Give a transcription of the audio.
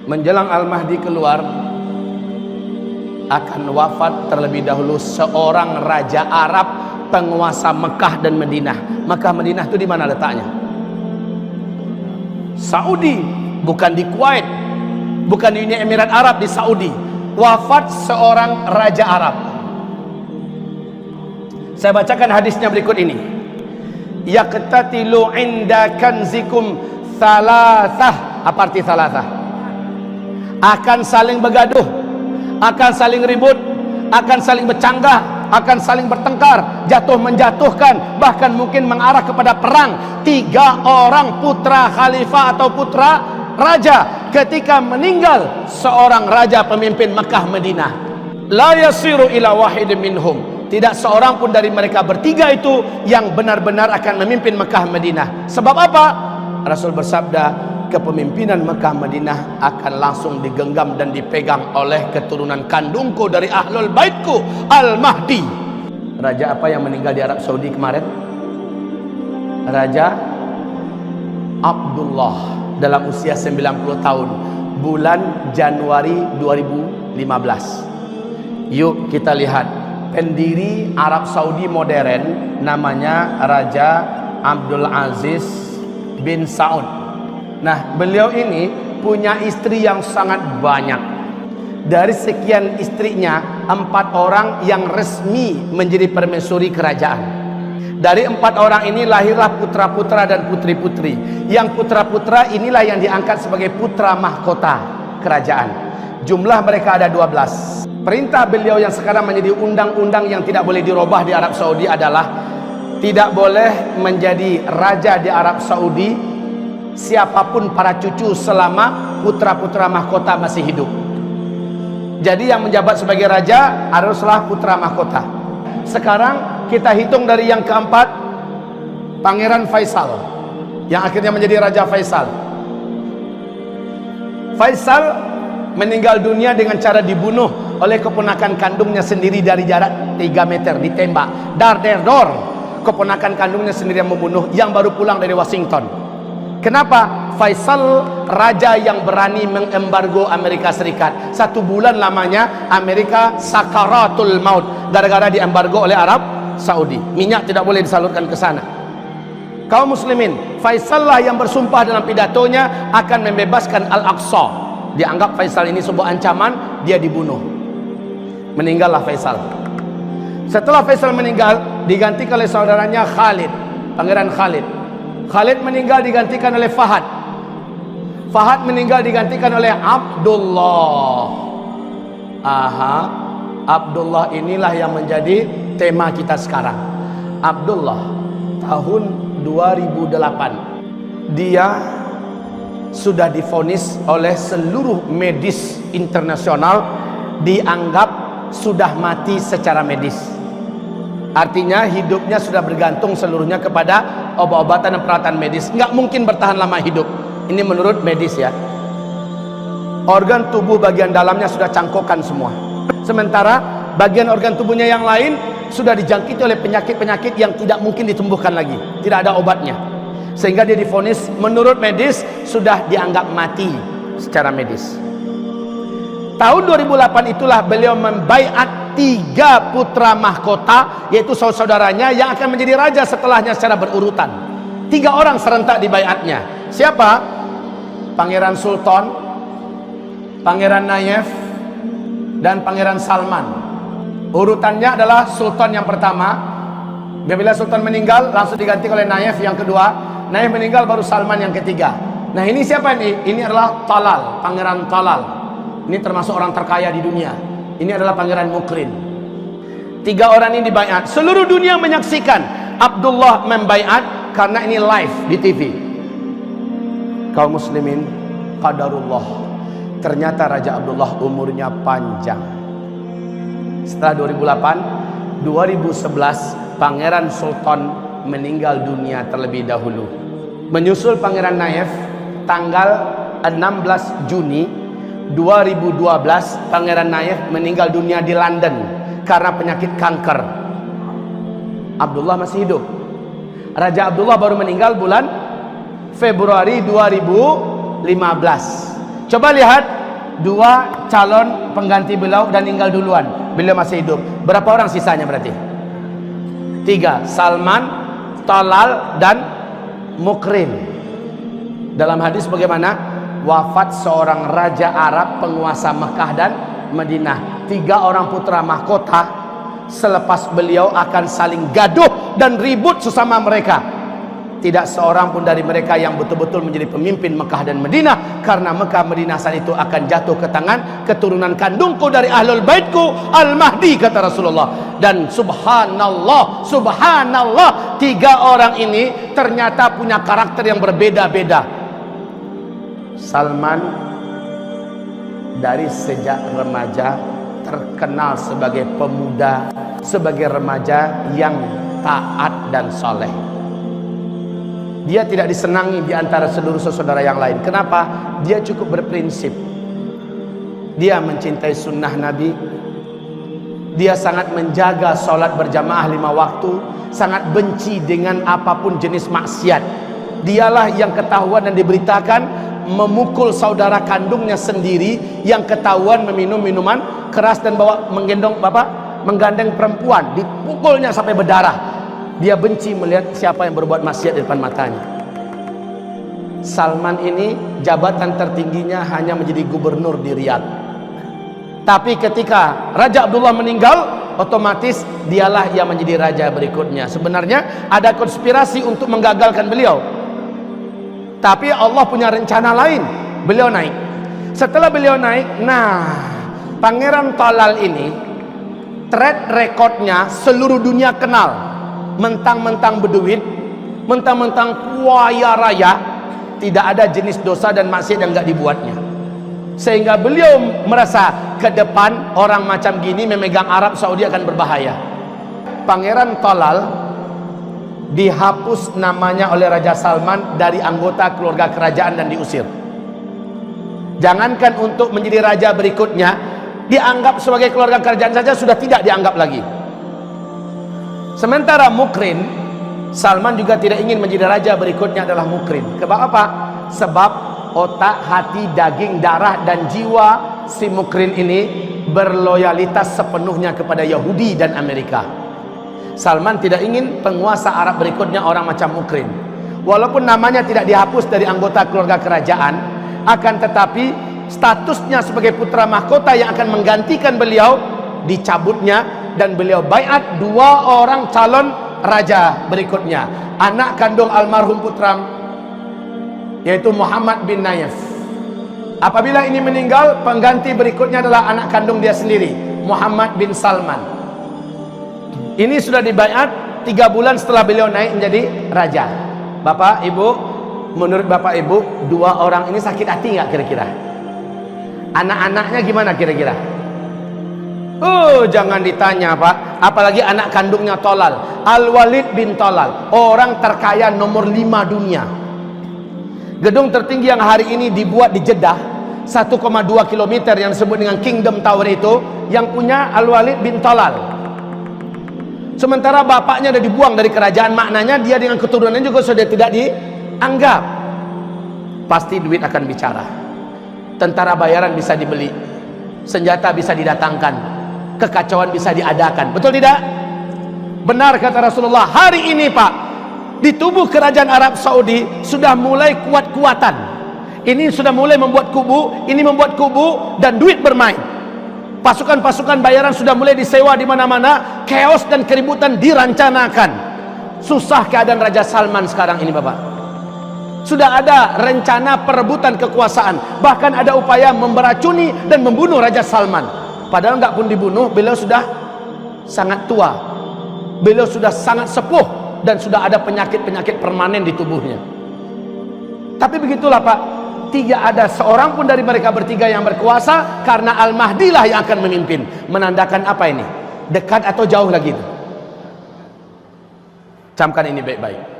menjelang Al-Mahdi keluar, akan wafat terlebih dahulu seorang raja Arab, penguasa Mekah dan Madinah. Mekah Madinah itu di mana letaknya? Saudi, bukan di Kuwait, bukan di Uni Emirat Arab, di Saudi. Wafat seorang raja Arab. Saya bacakan hadisnya berikut ini. Yaqtatilu inda kanzikum thalathah. Apa arti thalathah? Akan saling bergaduh, akan saling ribut, akan saling bercanggah, akan saling bertengkar, jatuh menjatuhkan, bahkan mungkin mengarah kepada perang. 3 orang putra khalifah atau putra raja ketika meninggal seorang raja pemimpin Mekah Madinah, la yasiru ila wahidin minhum, tidak seorang pun dari mereka bertiga itu yang benar-benar akan memimpin Mekah Madinah. Sebab apa? Rasul bersabda, kepemimpinan Mekah Madinah akan langsung digenggam dan dipegang oleh keturunan kandungku dari ahlul baitku, Al-Mahdi. Raja apa yang meninggal di Arab Saudi kemarin? Raja Abdullah, dalam usia 90 tahun, bulan Januari 2015. Yuk kita lihat pendiri Arab Saudi modern, namanya Raja Abdul Aziz bin Saud. Nah, beliau ini punya istri yang sangat banyak. Dari sekian istrinya, 4 orang yang resmi menjadi permaisuri kerajaan. Dari 4 orang ini lahirlah putra-putra dan putri-putri. Yang putra-putra inilah yang diangkat sebagai putra mahkota kerajaan. Jumlah mereka ada 12. Perintah beliau yang sekarang menjadi undang-undang yang tidak boleh dirubah di Arab Saudi adalah tidak boleh menjadi raja di Arab Saudi siapapun para cucu selama putra-putra mahkota masih hidup. Jadi yang menjabat sebagai raja haruslah putra mahkota. Sekarang kita hitung dari yang keempat, Pangeran Faisal, yang akhirnya menjadi Raja Faisal. Faisal meninggal dunia dengan cara dibunuh oleh keponakan kandungnya sendiri dari jarak 3 meter, ditembak. Dar der dor. Keponakan kandungnya sendiri yang membunuh, yang baru pulang dari Washington. Kenapa? Faisal raja yang berani mengembargo Amerika Serikat. 1 bulan lamanya Amerika sakaratul maut gara-gara diembargo oleh Arab Saudi. Minyak tidak boleh disalurkan ke sana. Kaum muslimin, Faisal lah yang bersumpah dalam pidatonya akan membebaskan Al-Aqsa. Dianggap Faisal ini sebuah ancaman, dia dibunuh. Meninggallah Faisal. Setelah Faisal meninggal, digantikan oleh saudaranya Khalid, Pangeran Khalid. Khalid meninggal digantikan oleh Fahad. Fahad meninggal digantikan oleh Abdullah. Abdullah inilah yang menjadi tema kita sekarang. Abdullah tahun 2008 dia sudah divonis oleh seluruh medis internasional, dianggap sudah mati secara medis. Artinya hidupnya sudah bergantung seluruhnya kepada obat-obatan dan peralatan medis. Nggak mungkin bertahan lama hidup. Ini menurut medis ya. Organ tubuh bagian dalamnya sudah cangkokan semua. Sementara bagian organ tubuhnya yang lain sudah dijangkiti oleh penyakit-penyakit yang tidak mungkin ditumbuhkan lagi. Tidak ada obatnya. Sehingga dia divonis menurut medis sudah dianggap mati secara medis. Tahun 2008 itulah beliau membaiat 3 putra mahkota, yaitu saudara-saudaranya yang akan menjadi raja setelahnya secara berurutan. 3 orang serentak dibaiatnya. Siapa? Pangeran Sultan, Pangeran Nayef, dan Pangeran Salman. Urutannya adalah Sultan yang pertama. Bila Sultan meninggal langsung diganti oleh Nayef yang kedua. Nayef meninggal baru Salman yang ketiga. Nah ini siapa ini? Ini adalah Talal, Pangeran Talal. Ini termasuk orang terkaya di dunia. Ini adalah Pangeran Mukrin. 3 orang ini dibaiat. Seluruh dunia menyaksikan Abdullah membaiat karena ini live di TV. Kaum muslimin, qadarullah. Ternyata Raja Abdullah umurnya panjang. Setelah 2008, 2011 Pangeran Sultan meninggal dunia terlebih dahulu. Menyusul Pangeran Nayef tanggal 16 Juni 2012 Pangeran Nayef meninggal dunia di London karena penyakit kanker. Abdullah masih hidup. Raja Abdullah baru meninggal bulan Februari 2015. Coba lihat dua calon pengganti beliau dan meninggal duluan, beliau masih hidup. Berapa orang sisanya berarti? 3, Salman, Talal, dan Mukrin. Dalam hadis bagaimana? Wafat seorang raja Arab penguasa Mekah dan Madinah. 3 orang putra mahkota, selepas beliau akan saling gaduh dan ribut sesama mereka. Tidak seorang pun dari mereka yang betul-betul menjadi pemimpin Mekah dan Madinah, karena Mekah Madinah saat itu akan jatuh ke tangan keturunan kandungku dari ahlul baitku Al-Mahdi, kata Rasulullah. Dan subhanallah, subhanallah, 3 orang ini ternyata punya karakter yang berbeda-beda. Salman dari sejak remaja terkenal sebagai pemuda, sebagai remaja yang taat dan soleh. Dia tidak disenangi di antara seluruh saudara yang lain. Kenapa? Dia cukup berprinsip. Dia mencintai sunnah Nabi. Dia sangat menjaga sholat berjamaah 5 waktu. Sangat benci dengan apapun jenis maksiat. Dialah yang ketahuan dan diberitakan memukul saudara kandungnya sendiri yang ketahuan meminum minuman keras dan menggandeng perempuan, dipukulnya sampai berdarah. Dia benci melihat siapa yang berbuat maksiat di depan matanya. Salman ini jabatan tertingginya hanya menjadi gubernur di Riyadh. Tapi ketika Raja Abdullah meninggal, otomatis dialah yang menjadi raja berikutnya. Sebenarnya ada konspirasi untuk menggagalkan beliau, tapi Allah punya rencana lain. Beliau naik. Setelah beliau naik, Pangeran Talal ini track recordnya seluruh dunia kenal. Mentang-mentang berduit, mentang-mentang kaya raya, tidak ada jenis dosa dan maksiat yang enggak dibuatnya. Sehingga beliau merasa ke depan orang macam gini memegang Arab Saudi akan berbahaya. Pangeran Talal dihapus namanya oleh Raja Salman dari anggota keluarga kerajaan dan diusir. Jangankan untuk menjadi raja berikutnya, dianggap sebagai keluarga kerajaan saja sudah tidak dianggap lagi. Sementara Mukrin, Salman juga tidak ingin menjadi raja berikutnya adalah Mukrin. Sebab apa? Sebab otak, hati, daging, darah, dan jiwa si Mukrin ini berloyalitas sepenuhnya kepada Yahudi dan Amerika. Salman tidak ingin penguasa Arab berikutnya orang macam Mukrin. Walaupun namanya tidak dihapus dari anggota keluarga kerajaan, akan tetapi statusnya sebagai putra mahkota yang akan menggantikan beliau dicabutnya, dan beliau baiat 2 orang calon raja berikutnya, anak kandung almarhum putra yaitu Muhammad bin Nayef. Apabila ini meninggal, pengganti berikutnya adalah anak kandung dia sendiri, Muhammad bin Salman. Ini sudah dibaiat 3 bulan setelah beliau naik menjadi raja. Bapak Ibu, menurut Bapak Ibu, 2 orang ini sakit hati nggak kira-kira? Anak-anaknya gimana kira-kira? Jangan ditanya Pak. Apalagi anak kandungnya Talal, Al-Walid bin Talal, orang terkaya nomor 5 dunia. Gedung tertinggi yang hari ini dibuat di Jeddah 1,2 km yang disebut dengan Kingdom Tower itu yang punya Al-Walid bin Talal. Sementara bapaknya sudah dibuang dari kerajaan, maknanya dia dengan keturunannya juga sudah tidak dianggap. Pasti duit akan bicara. Tentara bayaran bisa dibeli, senjata bisa didatangkan, kekacauan bisa diadakan. Betul tidak? Benar kata Rasulullah. Hari ini Pak, di tubuh kerajaan Arab Saudi sudah mulai kuat-kuatan. Ini sudah mulai membuat kubu, ini membuat kubu, dan duit bermain. Pasukan-pasukan bayaran sudah mulai disewa di mana-mana. Chaos dan keributan dirancanakan. Susah keadaan Raja Salman sekarang ini Bapak. Sudah ada rencana perebutan kekuasaan, bahkan ada upaya memberacuni dan membunuh Raja Salman. Padahal nggak pun dibunuh, beliau sudah sangat tua, beliau sudah sangat sepuh, dan sudah ada penyakit-penyakit permanen di tubuhnya. Tapi begitulah Pak, tidak ada seorang pun dari mereka bertiga yang berkuasa, karena Al-Mahdi lah yang akan memimpin. Menandakan apa ini? Dekat atau jauh lagi? Camkan ini baik-baik.